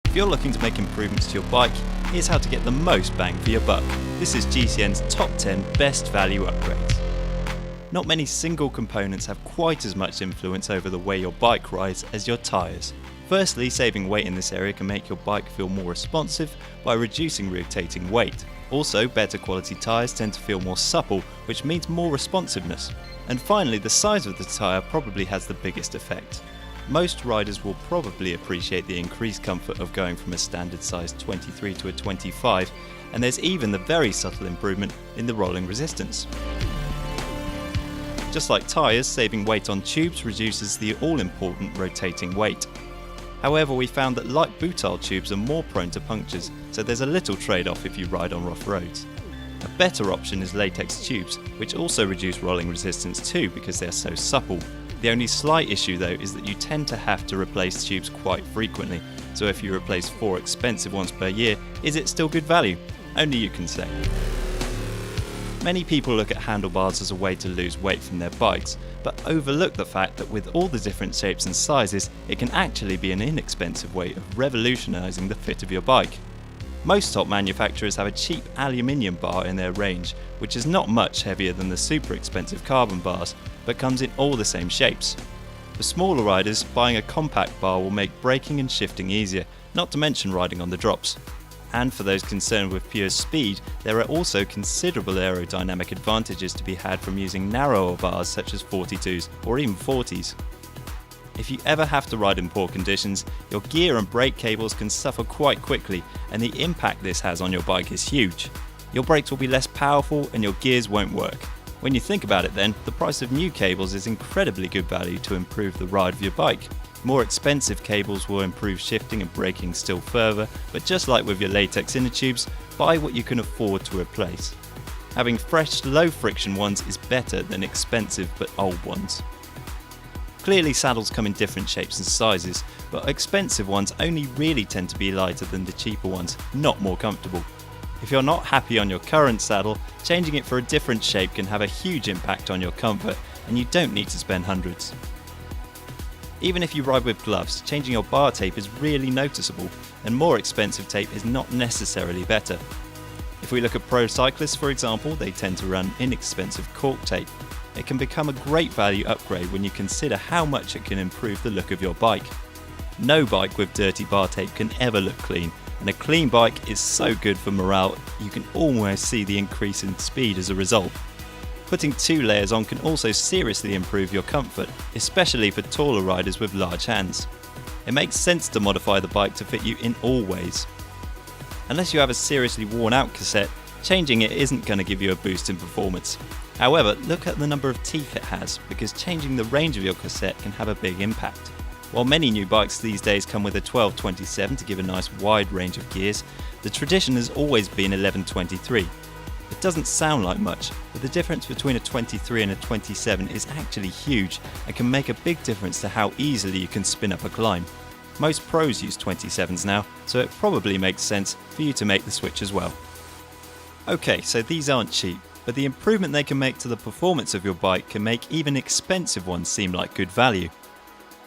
If you're looking to make improvements to your bike, here's how to get the most bang for your buck. This is GCN's top 10 best value upgrades. Not many single components have quite as much influence over the way your bike rides as your tyres. Firstly, saving weight in this area can make your bike feel more responsive by reducing rotating weight. Also, better quality tyres tend to feel more supple, which means more responsiveness. And finally, the size of the tyre probably has the biggest effect. Most riders will probably appreciate the increased comfort of going from a standard size 23 to a 25, and there's even the very subtle improvement in the rolling resistance. Just like tyres, saving weight on tubes reduces the all-important rotating weight. However, we found that light butyl tubes are more prone to punctures, so there's a little trade-off if you ride on rough roads. A better option is latex tubes, which also reduce rolling resistance too because they're so supple. The only slight issue though is that you tend to have to replace tubes quite frequently, so if you replace 4 expensive ones per year, is it still good value? Only you can say. Many people look at handlebars as a way to lose weight from their bikes, but overlook the fact that with all the different shapes and sizes, it can actually be an inexpensive way of revolutionising the fit of your bike. Most top manufacturers have a cheap aluminium bar in their range, which is not much heavier than the super expensive carbon bars, but comes in all the same shapes. For smaller riders, buying a compact bar will make braking and shifting easier, not to mention riding on the drops. And for those concerned with pure speed, there are also considerable aerodynamic advantages to be had from using narrower bars such as 42s or even 40s. If you ever have to ride in poor conditions, your gear and brake cables can suffer quite quickly, and the impact this has on your bike is huge. Your brakes will be less powerful and your gears won't work. When you think about it then, the price of new cables is incredibly good value to improve the ride of your bike. More expensive cables will improve shifting and braking still further, but just like with your latex inner tubes, buy what you can afford to replace. Having fresh, low friction ones is better than expensive but old ones. Clearly saddles come in different shapes and sizes, but expensive ones only really tend to be lighter than the cheaper ones, not more comfortable. If you're not happy on your current saddle, changing it for a different shape can have a huge impact on your comfort, and you don't need to spend hundreds. Even if you ride with gloves, changing your bar tape is really noticeable, and more expensive tape is not necessarily better. If we look at pro cyclists for example, they tend to run inexpensive cork tape. It can become a great value upgrade when you consider how much it can improve the look of your bike. No bike with dirty bar tape can ever look clean, and a clean bike is so good for morale you can almost see the increase in speed as a result. Putting 2 layers on can also seriously improve your comfort, especially for taller riders with large hands. It makes sense to modify the bike to fit you in all ways. Unless you have a seriously worn out cassette, changing it isn't going to give you a boost in performance. However, look at the number of teeth it has, because changing the range of your cassette can have a big impact. While many new bikes these days come with a 12-27 to give a nice wide range of gears, the tradition has always been 11-23. It doesn't sound like much, but the difference between a 23 and a 27 is actually huge and can make a big difference to how easily you can spin up a climb. Most pros use 27s now, so it probably makes sense for you to make the switch as well. Okay, so these aren't cheap, but the improvement they can make to the performance of your bike can make even expensive ones seem like good value.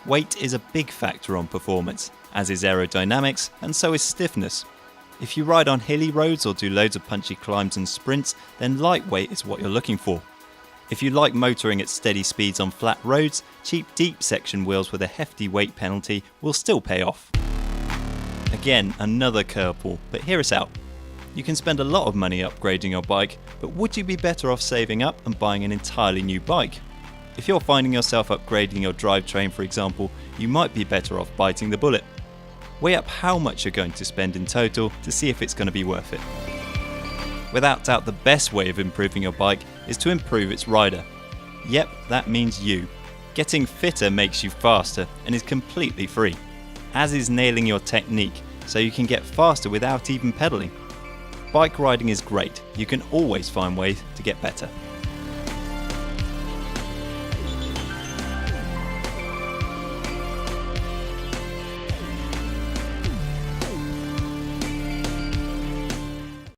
Weight is a big factor on performance, as is aerodynamics, and so is stiffness. If you ride on hilly roads or do loads of punchy climbs and sprints, then lightweight is what you're looking for. If you like motoring at steady speeds on flat roads, cheap deep section wheels with a hefty weight penalty will still pay off. Again, another curveball, but hear us out. You can spend a lot of money upgrading your bike, but would you be better off saving up and buying an entirely new bike? If you're finding yourself upgrading your drivetrain for example, you might be better off biting the bullet. Weigh up how much you're going to spend in total to see if it's going to be worth it. Without doubt, the best way of improving your bike is to improve its rider. Yep, that means you. Getting fitter makes you faster and is completely free, as is nailing your technique so you can get faster without even pedaling. Bike riding is great, you can always find ways to get better.